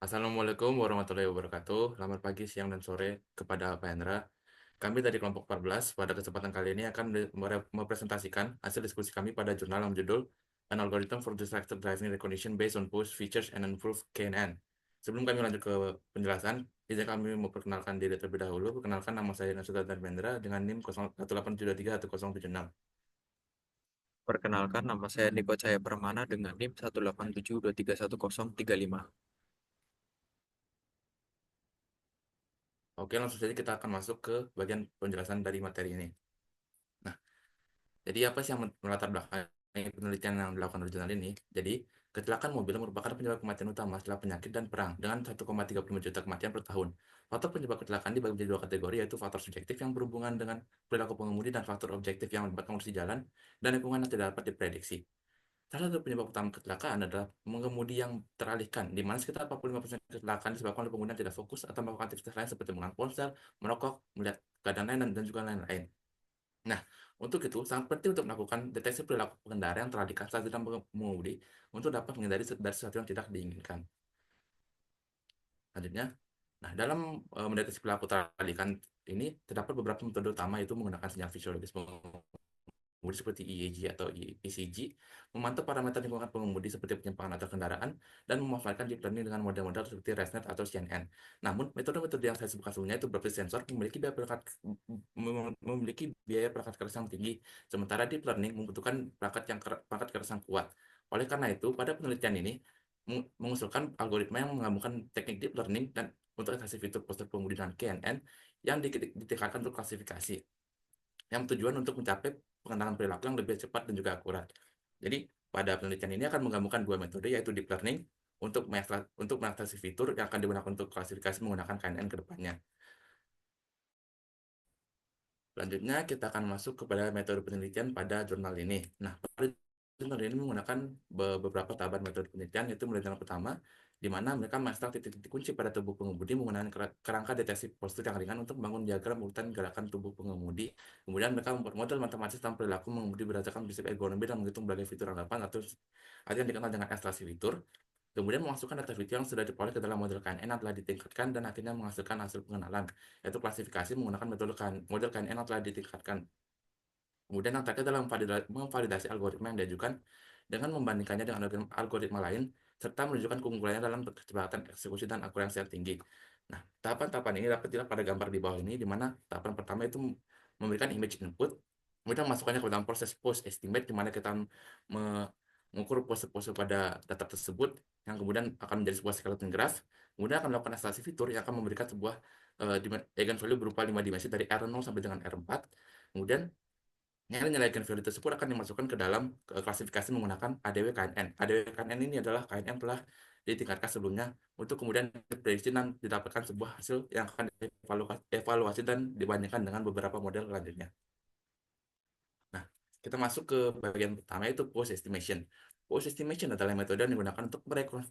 Assalamualaikum warahmatullahi wabarakatuh. Selamat pagi, siang, dan sore kepada Pak Hendra. Kami dari kelompok 14 pada kesempatan kali ini akan mempresentasikan hasil diskusi kami pada jurnal yang berjudul An Algorithm for Distracted Driving Recognition Based on Push Features and Improved KNN. Sebelum kami lanjut ke penjelasan, izin kami memperkenalkan diri terlebih dahulu. Perkenalkan, nama saya Nasution Dharmendra dengan NIM 187231076. Perkenalkan, nama saya Niko Cahaya Permana dengan NIM 187231035. Oke, langsung saja kita akan masuk ke bagian penjelasan dari materi ini. Nah, jadi apa sih yang melatar belakangi penelitian yang dilakukan di jurnal ini? Jadi, kecelakaan mobil merupakan penyebab kematian utama setelah penyakit dan perang dengan 1,35 juta kematian per tahun. Faktor penyebab kecelakaan dibagi menjadi dua kategori, yaitu faktor subjektif yang berhubungan dengan perilaku pengemudi dan faktor objektif yang melibatkan kondisi jalan dan lingkungan yang tidak dapat diprediksi. Salah satu penyebab utama kecelakaan adalah mengemudi yang teralihkan, di mana sekitar 45% kecelakaan disebabkan oleh pengguna yang tidak fokus atau melakukan aktivitas lain seperti menggunakan ponsel, merokok, melihat keadaan lain, dan juga lain-lain. Nah, untuk itu sangat penting untuk melakukan deteksi perilaku pengendara yang teralihkan saat sedang mengemudi untuk dapat menghindari dari sesuatu yang tidak diinginkan. Selanjutnya, nah dalam mendeteksi perilaku teralihkan ini terdapat beberapa metode utama, yaitu menggunakan sinyal fisiologis pengemudi seperti EEG atau ECG, memantau parameter lingkungan pengemudi seperti penyimpangan antar kendaraan, dan memanfaatkan deep learning dengan model-model seperti ResNet atau CNN. Namun, metode-metode yang saya sebutkan sebelumnya itu berbasis sensor memiliki biaya perangkat keras yang tinggi, sementara deep learning membutuhkan perangkat keras yang kuat. Oleh karena itu, pada penelitian ini mengusulkan algoritma yang menggabungkan teknik deep learning dan untuk ekstraksi fitur postur pengemudi dan KNN yang ditingkatkan untuk klasifikasi, yang tujuan untuk mencapai pengenalan perilaku yang lebih cepat dan juga akurat. Jadi, pada penelitian ini akan menggabungkan dua metode, yaitu deep learning untuk mengekstraksi fitur yang akan digunakan untuk klasifikasi menggunakan KNN ke depannya. Selanjutnya, kita akan masuk kepada metode penelitian pada jurnal ini. Nah, pada jurnal ini menggunakan beberapa tahapan metode penelitian, yaitu mulai yang pertama, di mana mereka mengekstrak titik-titik kunci pada tubuh pengemudi menggunakan kerangka deteksi postur yang ringan untuk membangun diagram urutan gerakan tubuh pengemudi. Kemudian mereka membuat model matematis tentang perilaku mengemudi berdasarkan prinsip ergonomi dan menghitung berbagai fitur anggapan atau yang dikenal dengan ekstraksi fitur. Kemudian memasukkan data video yang sudah diperoleh ke dalam model KNN yang telah ditingkatkan dan akhirnya menghasilkan hasil pengenalan, yaitu klasifikasi menggunakan model KNN yang telah ditingkatkan. Kemudian yang terakhir adalah memvalidasi algoritma yang diajukan dengan membandingkannya dengan algoritma lain, serta menunjukkan keunggulannya dalam kecepatan eksekusi dan akurasi yang tinggi. Nah, tahapan-tahapan ini dapat dilihat pada gambar di bawah ini, di mana tahapan pertama itu memberikan image input, kemudian masukkannya ke dalam proses post estimate, di mana kita mengukur pose-pose pada data tersebut, yang kemudian akan menjadi sebuah skeleton graph, kemudian akan melakukan ekstraksi fitur yang akan memberikan sebuah eigenvalue berupa 5 dimensi dari R0 sampai dengan R4, kemudian nilai-nilai value tersebut akan dimasukkan ke dalam klasifikasi menggunakan ADW KNN. ADW KNN ini adalah KNN telah ditingkatkan sebelumnya untuk kemudian diprediksi dan didapatkan sebuah hasil yang akan dievaluasi dan dibandingkan dengan beberapa model selanjutnya. Nah, kita masuk ke bagian pertama, yaitu post estimation. Post estimation adalah metode yang digunakan untuk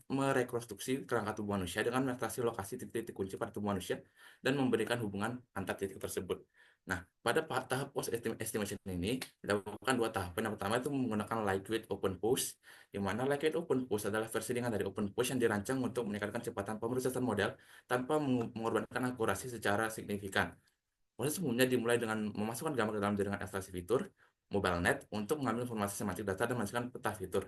merekonstruksi kerangka tubuh manusia dengan mengekstraksi lokasi titik-titik kunci pada tubuh manusia dan memberikan hubungan antar titik tersebut. Nah, pada tahap post estimation ini dilakukan dua tahapan. Yang pertama itu menggunakan lightweight open post, di mana lightweight open post adalah versi ringan dari open post yang dirancang untuk meningkatkan kecepatan pemrosesan model tanpa mengorbankan akurasi secara signifikan. Proses umumnya dimulai dengan memasukkan gambar ke dalam jaringan ekstraksi fitur MobileNet untuk mengambil informasi semantik data dan menghasilkan peta fitur.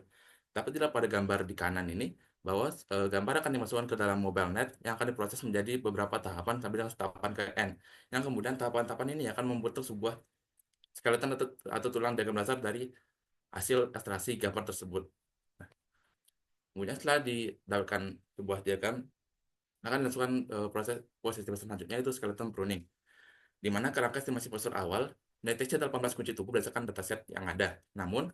Tapi tidak pada gambar di kanan ini, bahwa gambar akan dimasukkan ke dalam MobileNet yang akan diproses menjadi beberapa tahapan sampai dengan tahapan ke N. Yang kemudian tahapan-tahapan ini akan membentuk sebuah skeleton atau tulang diagram dasar dari hasil ekstraksi gambar tersebut. Nah, kemudian setelah didapatkan sebuah diagram, akan dilakukan proses selanjutnya, yaitu skeleton pruning, di mana kerangka estimasi postur awal mendeteksi 18 kunci tubuh berdasarkan dataset yang ada. Namun,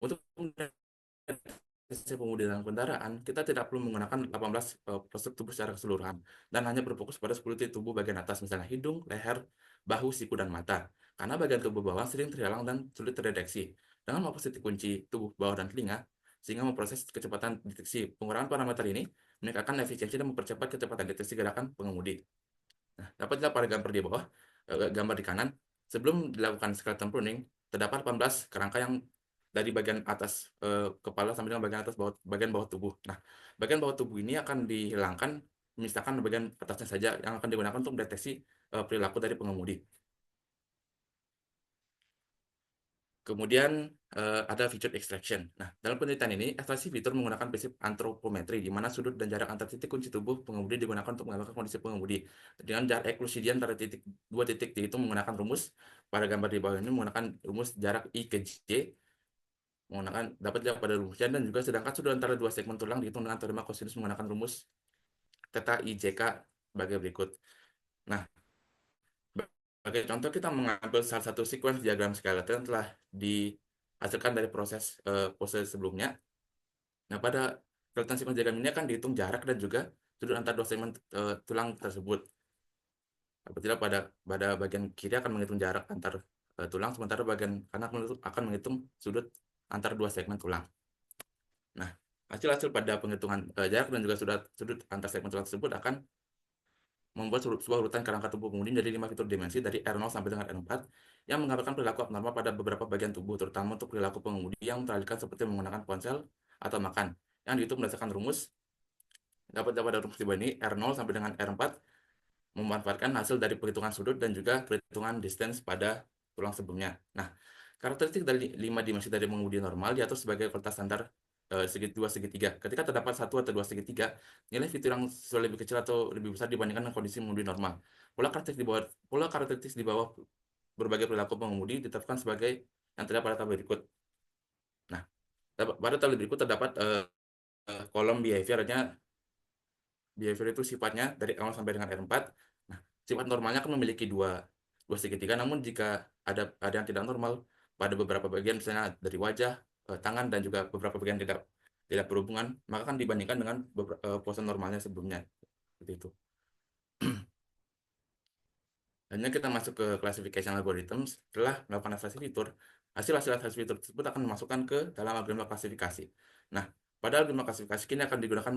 untuk mendeteksi pengemudi dalam kendaraan, kita tidak perlu menggunakan 18 postur tubuh secara keseluruhan, dan hanya berfokus pada 10 titik tubuh bagian atas, misalnya hidung, leher, bahu, siku, dan mata. Karena bagian tubuh bawah sering terhilang dan sulit terdeteksi. Dengan memfokus titik kunci tubuh bawah dan telinga, sehingga memproses kecepatan deteksi. Pengurangan parameter ini meningkatkan efisiensi dan mempercepat kecepatan deteksi gerakan pengemudi. Nah, dapat dilihat pada gambar di bawah, gambar di kanan, sebelum dilakukan skeleton pruning, terdapat 18 kerangka yang dari bagian atas kepala sampai dengan bagian bawah tubuh. Nah, bagian bawah tubuh ini akan dihilangkan, misalkan bagian atasnya saja yang akan digunakan untuk deteksi perilaku dari pengemudi. Kemudian ada feature extraction. Nah, dalam penelitian ini, ekstraksi fitur menggunakan prinsip antropometri, di mana sudut dan jarak antar titik kunci tubuh pengemudi digunakan untuk menggambarkan kondisi pengemudi. Dengan jarak eklusidian antara dua titik dihitung menggunakan rumus, pada gambar di bawah ini menggunakan rumus jarak I ke J, menggunakan dapat dilihat pada rumusnya, dan juga sedangkan sudut antara dua segmen tulang dihitung dengan teorema kosinus menggunakan rumus theta IJK sebagai berikut. Nah, sebagai contoh kita mengambil salah satu sequence diagram skeleton yang telah dihasilkan dari proses sebelumnya. Nah, pada skeleton sequence diagram ini akan dihitung jarak dan juga sudut antara dua segmen tulang tersebut. Apabila pada bagian kiri akan menghitung jarak antar tulang, sementara bagian kanan akan menghitung sudut antara dua segmen tulang. Nah, hasil-hasil pada penghitungan jarak dan juga sudut antar segmen tulang tersebut akan membuat sebuah urutan kerangka tubuh pengemudi dari 5 fitur dimensi dari R0 sampai dengan R4 yang menggambarkan perilaku abnormal pada beberapa bagian tubuh, terutama untuk perilaku pengemudi yang teralihkan seperti menggunakan ponsel atau makan, yang dihitung berdasarkan rumus. Dapat pada rumus di bawah ini, R0 sampai dengan R4 memanfaatkan hasil dari perhitungan sudut dan juga perhitungan distance pada tulang sebelumnya. Nah, karakteristik dari 5 dimensi dari pengemudi normal diatur sebagai kualitas standar dua segitiga. Ketika terdapat satu atau dua segitiga, nilai fitur yang sudah lebih kecil atau lebih besar dibandingkan dengan kondisi pengemudi normal. Pola karakteristik di bawah berbagai perilaku pengemudi ditetapkan sebagai yang terdapat pada tabel berikut. Nah, pada tabel berikut terdapat kolom behaviornya. Behavior itu sifatnya dari R0 sampai dengan R4. Nah, sifat normalnya akan memiliki dua segitiga, namun jika ada yang tidak normal pada beberapa bagian, misalnya dari wajah, tangan, dan juga beberapa bagian tidak berhubungan, maka akan dibandingkan dengan pose normalnya sebelumnya. Seperti itu. Hanya kita masuk ke classification algorithm. Setelah melakukan ekstraksi fitur, hasil-hasil ekstraksi fitur tersebut akan dimasukkan ke dalam algoritma klasifikasi. Nah, pada algoritma klasifikasi ini akan digunakan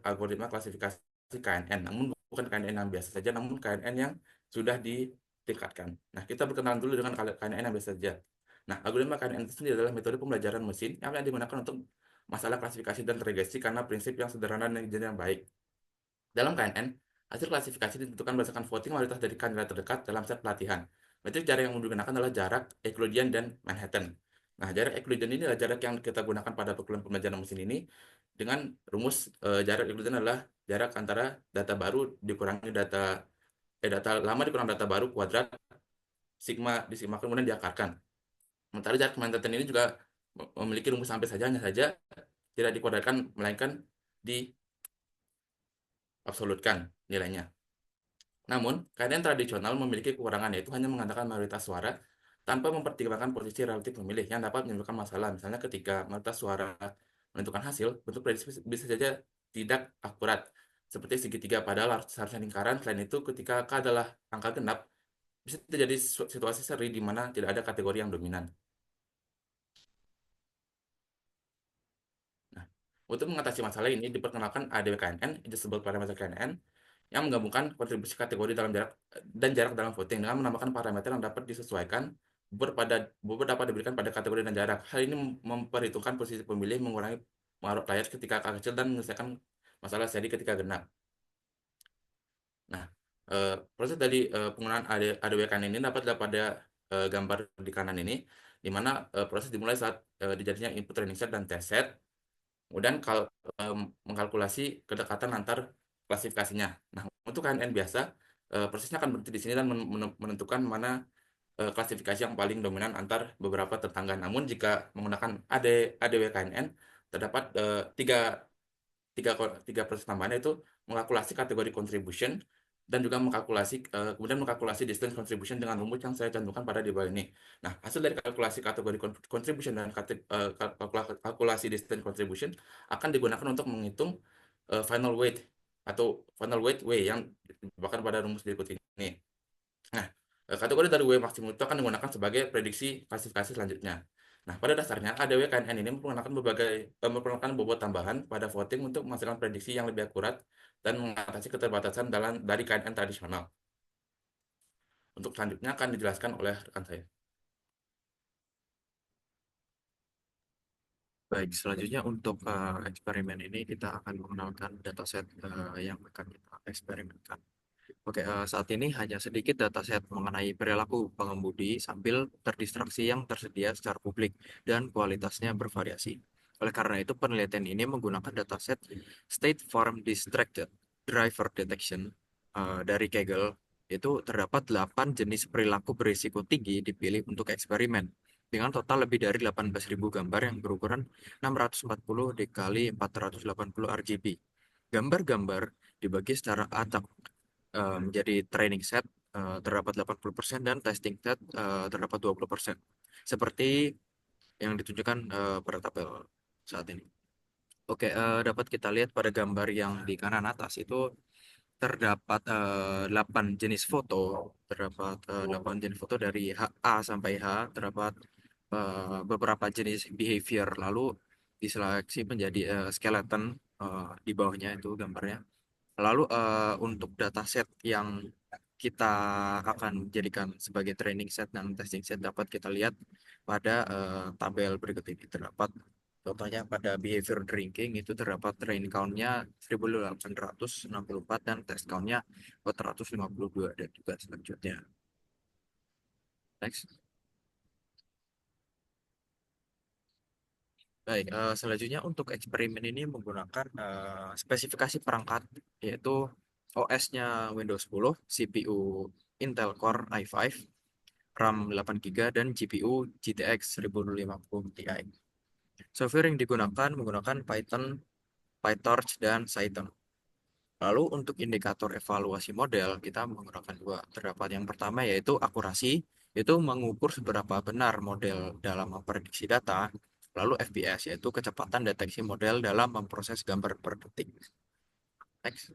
algoritma klasifikasi KNN, namun bukan KNN yang biasa saja, namun KNN yang sudah ditingkatkan. Nah, kita berkenalan dulu dengan KNN yang biasa saja. Nah, algoritma KNN itu sendiri adalah metode pembelajaran mesin yang akan digunakan untuk masalah klasifikasi dan regresi karena prinsip yang sederhana dan yang baik. Dalam KNN, hasil klasifikasi ditentukan berdasarkan voting mayoritas dari kandidat terdekat dalam set pelatihan. Metrik jarak yang digunakan adalah jarak Euclidean dan Manhattan. Nah, jarak Euclidean ini adalah jarak yang kita gunakan pada pekuliahan pembelajaran mesin ini dengan rumus jarak Euclidean adalah jarak antara data baru dikurangi data lama dikurang data baru kuadrat sigma disigma kemudian diakarkan. Sementara jarak Manhattan ini juga memiliki rumus sampai saja hanya saja tidak dikuadratkan melainkan diabsolutkan nilainya. Namun, keadaan tradisional memiliki kekurangan yaitu hanya mengandalkan mayoritas suara tanpa mempertimbangkan posisi relatif pemilih yang dapat menimbulkan masalah. Misalnya ketika mayoritas suara menentukan hasil, bentuk prediksi bisa saja tidak akurat seperti segitiga padahal seharusnya lingkaran. Selain itu, ketika K adalah angka genap, bisa terjadi situasi seri di mana tidak ada kategori yang dominan. Nah, untuk mengatasi masalah ini diperkenalkan ADWKNN, Adjustable Parameter KNN, yang menggabungkan kontribusi kategori dalam jarak dan jarak dalam voting dengan menambahkan parameter yang dapat disesuaikan beberapa diberikan pada kategori dan jarak. Hal ini memperhitungkan posisi pemilih, mengurangi pengaruh layar ketika K kecil dan menyelesaikan masalah seri ketika genap. Nah, proses dari penggunaan ADWKN ini dapat dilihat pada gambar di kanan ini, di mana proses dimulai saat dijadinya input training set dan test set. Kemudian mengkalkulasi kedekatan antar klasifikasinya. Nah, untuk KNN biasa, prosesnya akan berhenti di sini dan menentukan mana klasifikasi yang paling dominan antar beberapa tetangga. Namun jika menggunakan ADW-KNN, terdapat tiga, tiga proses tambahan, yaitu mengkalkulasi kategori contribution dan juga kemudian mengkalkulasi distance contribution dengan rumus yang saya cantumkan pada di bawah ini. Nah, hasil dari kalkulasi kategori contribution dan kalkulasi distance contribution akan digunakan untuk menghitung final weight atau final weight W yang dibawakan pada rumus berikut ini. Nah, kategori dari W maksimum itu akan digunakan sebagai prediksi klasifikasi selanjutnya. Nah, pada dasarnya ADW KNN ini memperkenalkan bobot tambahan pada voting untuk menghasilkan prediksi yang lebih akurat dan mengatasi keterbatasan dari KNN tradisional. Untuk selanjutnya akan dijelaskan oleh rekan saya. Baik, selanjutnya untuk eksperimen ini kita akan mengenalkan dataset yang akan kita eksperimenkan. Oke, saat ini hanya sedikit dataset mengenai perilaku pengemudi sambil terdistraksi yang tersedia secara publik dan kualitasnya bervariasi. Oleh karena itu, penelitian ini menggunakan dataset State Farm Distracted Driver Detection dari Kaggle. Itu terdapat 8 jenis perilaku berisiko tinggi dipilih untuk eksperimen dengan total lebih dari 18.000 gambar yang berukuran 640 dikali 480 RGB. Gambar-gambar dibagi secara acak menjadi training set terdapat 80% dan testing set terdapat 20%. Seperti yang ditunjukkan pada tabel saat ini. Oke, dapat kita lihat pada gambar yang di kanan atas itu terdapat 8 jenis foto, terdapat 8 jenis foto dari A sampai H, terdapat beberapa jenis behavior, lalu diseleksi menjadi skeleton di bawahnya itu gambarnya. Lalu untuk dataset yang kita akan jadikan sebagai training set dan testing set dapat kita lihat pada tabel berikut ini. Terdapat contohnya pada behavior drinking itu terdapat train count-nya 1864 dan test count-nya 452 dan juga selanjutnya. Next. Baik, selanjutnya untuk eksperimen ini menggunakan spesifikasi perangkat yaitu OS-nya Windows 10, CPU Intel Core i5, RAM 8 GB dan GPU GTX 1050 Ti. Software yang digunakan menggunakan Python, PyTorch dan Python. Lalu untuk indikator evaluasi model kita menggunakan dua. Terdapat yang pertama yaitu akurasi, itu mengukur seberapa benar model dalam memprediksi data. Lalu FPS yaitu kecepatan deteksi model dalam memproses gambar per detik. Next.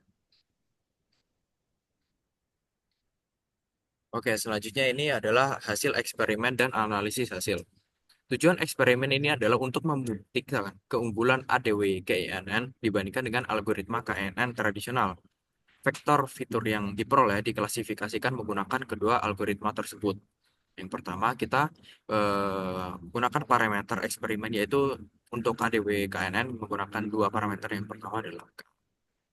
Oke, selanjutnya ini adalah hasil eksperimen dan analisis hasil. Tujuan eksperimen ini adalah untuk membuktikan keunggulan ADW KNN dibandingkan dengan algoritma KNN tradisional. Vektor fitur yang diperoleh diklasifikasikan menggunakan kedua algoritma tersebut. Yang pertama, kita menggunakan parameter eksperimen yaitu untuk ADW KNN menggunakan dua parameter. Yang pertama adalah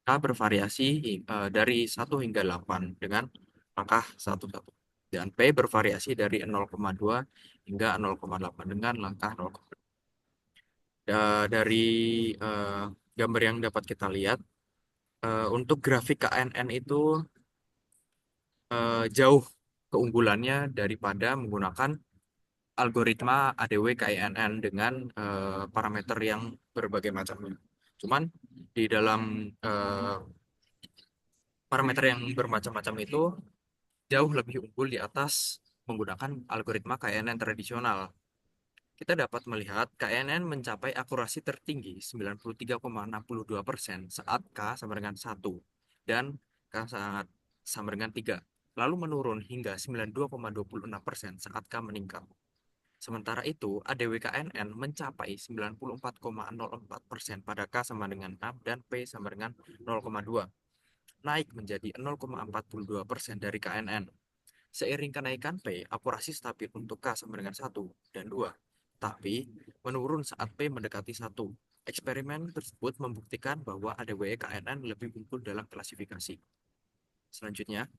K bervariasi dari 1 hingga 8 dengan angka 1, 1. Dan P bervariasi dari 0,2 hingga 0,8 dengan langkah 0,2. Dari eh, gambar yang dapat kita lihat, untuk grafik KNN itu jauh keunggulannya daripada menggunakan algoritma ADW KNN dengan parameter yang berbagai macam. Cuman di dalam eh, parameter yang bermacam-macam itu jauh lebih unggul di atas menggunakan algoritma KNN tradisional. Kita dapat melihat KNN mencapai akurasi tertinggi 93,62% saat K sama dengan 1 dan K sangat sama dengan 3. Lalu menurun hingga 92,26% saat K meningkat. Sementara itu, ADW-KNN mencapai 94,04% pada K sama dengan 6 dan P sama dengan 0,2, naik menjadi 0,42% dari KNN. Seiring kenaikan P, akurasi stabil untuk K sama dengan 1 dan 2, tapi menurun saat P mendekati 1. Eksperimen tersebut membuktikan bahwa ADW-KNN lebih unggul dalam klasifikasi. Selanjutnya,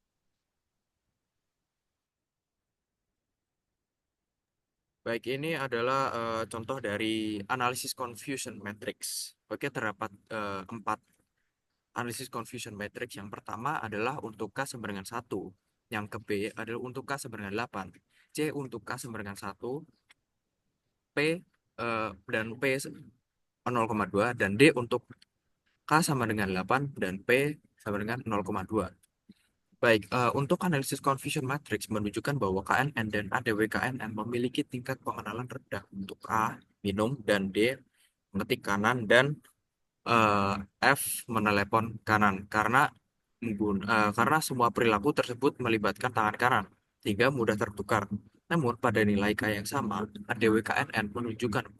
baik, ini adalah contoh dari analisis confusion matrix. Oke, terdapat 4 analisis confusion matrix. Yang pertama adalah untuk K sama dengan 1. Yang ke B adalah untuk K sama dengan 8. C untuk K sama dengan 1. P dan P 0,2. Dan D untuk K sama dengan 8 dan P sama dengan 0,2. Baik, untuk analisis confusion matrix menunjukkan bahwa KNN dan ADW KNN memiliki tingkat pengenalan rendah untuk A, minum, dan D, mengetik kanan, dan eh, F, menelepon kanan. Karena semua perilaku tersebut melibatkan tangan kanan, sehingga mudah tertukar. Namun, pada nilai K yang sama, ADW KNN menunjukkan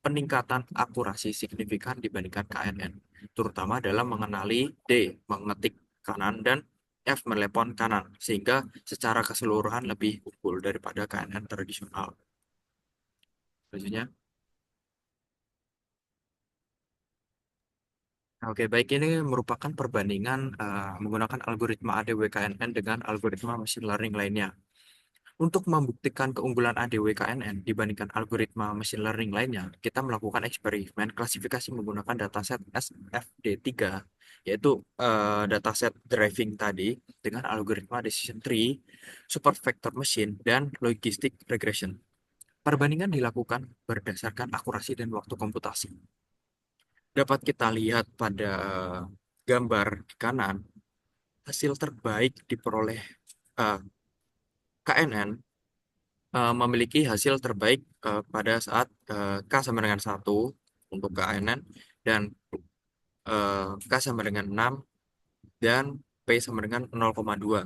peningkatan akurasi signifikan dibandingkan KNN, terutama dalam mengenali D, mengetik kanan, dan F, menelepon kanan, sehingga secara keseluruhan lebih unggul daripada KNN tradisional. Selanjutnya, Oke, baik, ini merupakan perbandingan menggunakan algoritma ADWKNN dengan algoritma machine learning lainnya. Untuk membuktikan keunggulan ADWKNN dibandingkan algoritma machine learning lainnya, kita melakukan eksperimen klasifikasi menggunakan dataset SFD3, yaitu dataset driving tadi dengan algoritma decision tree, super vector machine, dan logistic regression. Perbandingan dilakukan berdasarkan akurasi dan waktu komputasi. Dapat kita lihat pada gambar di kanan, hasil terbaik diperoleh eh, KNN memiliki hasil terbaik pada saat K sama dengan 1 untuk KNN dan K sama dengan 6 dan P sama dengan 0,2.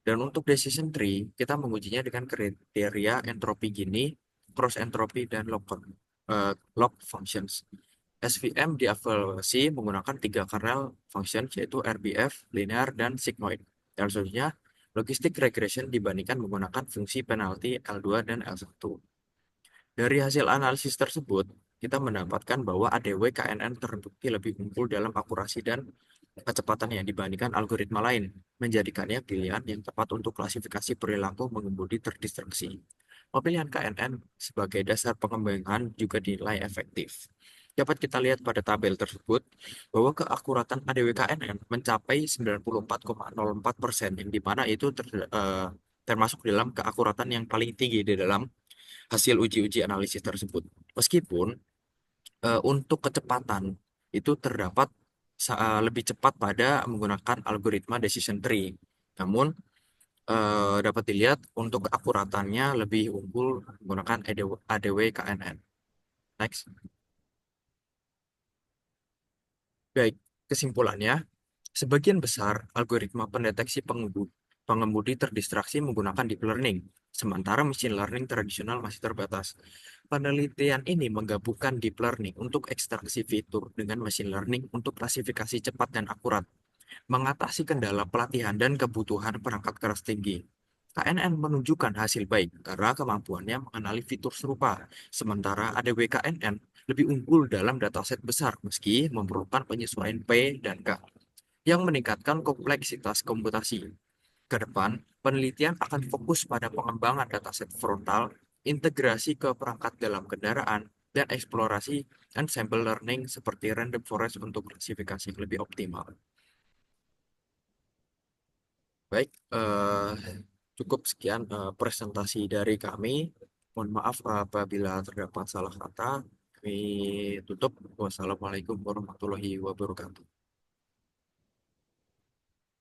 Dan untuk decision tree, kita mengujinya dengan kriteria entropi gini, cross entropi, dan log functions. SVM dievaluasi menggunakan tiga kernel function, yaitu RBF, linear, dan sigmoid. Dan selanjutnya, logistic regression dibandingkan menggunakan fungsi penalti L2 dan L1. Dari hasil analisis tersebut, kita mendapatkan bahwa ADW KNN terbukti lebih unggul dalam akurasi dan kecepatan yang dibandingkan algoritma lain, menjadikannya pilihan yang tepat untuk klasifikasi perilaku mengemudi terdistraksi. Pemilihan KNN sebagai dasar pengembangan juga dinilai efektif. Dapat kita lihat pada tabel tersebut bahwa keakuratan ADW KNN mencapai 94,04%, yang dimana itu termasuk dalam keakuratan yang paling tinggi di dalam hasil uji-uji analisis tersebut. Meskipun untuk kecepatan itu terdapat lebih cepat pada menggunakan algoritma decision tree. Namun dapat dilihat untuk keakuratannya lebih unggul menggunakan ADW KNN. Next. Baik, kesimpulannya, sebagian besar algoritma pendeteksi pengemudi terdistraksi menggunakan deep learning, sementara machine learning tradisional masih terbatas. Penelitian ini menggabungkan deep learning untuk ekstraksi fitur dengan machine learning untuk klasifikasi cepat dan akurat, mengatasi kendala pelatihan dan kebutuhan perangkat keras tinggi. KNN menunjukkan hasil baik karena kemampuannya mengenali fitur serupa, sementara ADW-KNN lebih unggul dalam dataset besar meski memerlukan penyesuaian P dan K yang meningkatkan kompleksitas komputasi. Ke depan, penelitian akan fokus pada pengembangan dataset frontal, integrasi ke perangkat dalam kendaraan, dan eksplorasi ensemble learning seperti random forest untuk klasifikasi yang lebih optimal. Baik, cukup sekian presentasi dari kami. Mohon maaf apabila terdapat salah kata. Kami tutup. Wassalamualaikum warahmatullahi wabarakatuh.